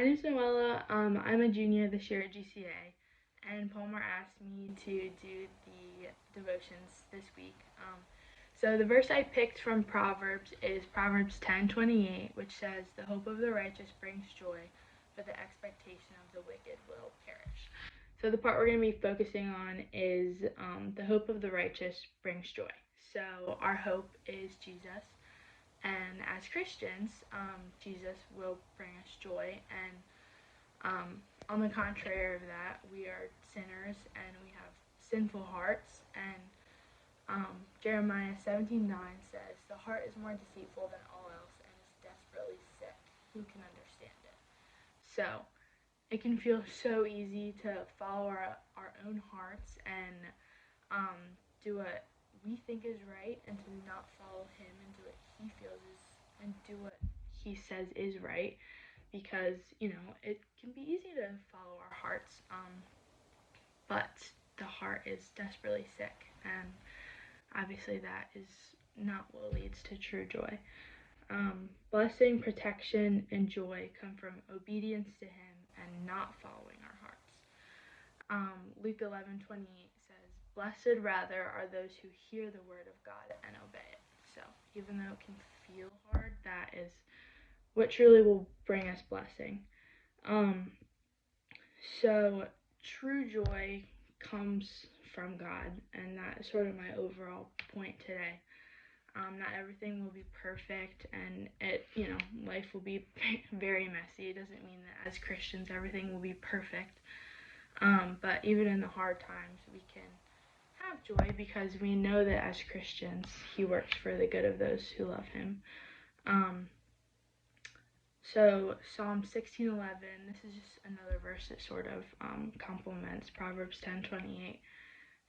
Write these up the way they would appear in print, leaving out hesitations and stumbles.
my name's Noella. I'm a junior this year at GCA, and Palmer asked me to do the devotions this week. So the verse I picked from Proverbs is Proverbs 10:28, which says, "The hope of the righteous brings joy, but the expectation of the wicked will perish." So the part we're going to be focusing on is the hope of the righteous brings joy. So our hope is Jesus. And as Christians, Jesus will bring us joy. And on the contrary of that, we are sinners and we have sinful hearts. And Jeremiah 17:9 says, "The heart is more deceitful than all else and is desperately sick. Who can understand it?" So it can feel so easy to follow our own hearts and do what we think is right and to not follow him and do what he feels is and do what he says is right, because it can be easy to follow our hearts, but the heart is desperately sick, and obviously that is not what leads to true joy. Blessing, protection, and joy come from obedience to him and not following our hearts. Luke 11:28 says, "Blessed rather are those who hear the word of God and obey it." So even though it can feel hard, that is what truly will bring us blessing. So true joy comes from God, and that is sort of my overall point today. Not everything will be perfect, and life will be very messy. It doesn't mean that as Christians everything will be perfect. But even in the hard times, we can have joy because we know that as Christians, he works for the good of those who love him. So Psalm 16:11, this is just another verse that sort of complements Proverbs 10:28.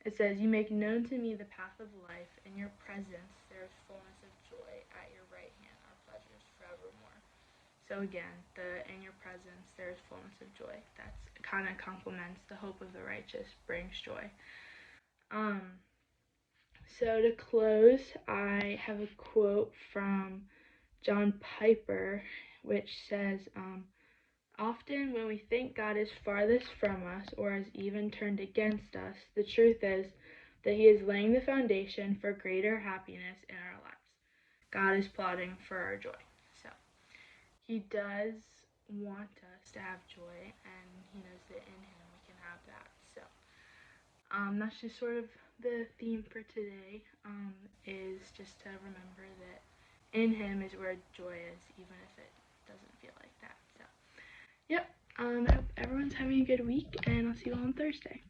It says, "You make known to me the path of life. In your presence there is fullness of joy. At your right hand are pleasures forevermore." So again, in your presence there is fullness of joy. That's kind of complements the hope of the righteous brings joy. So to close, I have a quote from John Piper, which says, "Often when we think God is farthest from us or has even turned against us, the truth is that he is laying the foundation for greater happiness in our lives. God is plotting for our joy." So he does want us to have joy, and he knows that in him we can have that. So that's just sort of the theme for today, is just to remember that in him is where joy is, even if it doesn't feel like that. So, yep. I hope everyone's having a good week, and I'll see you all on Thursday.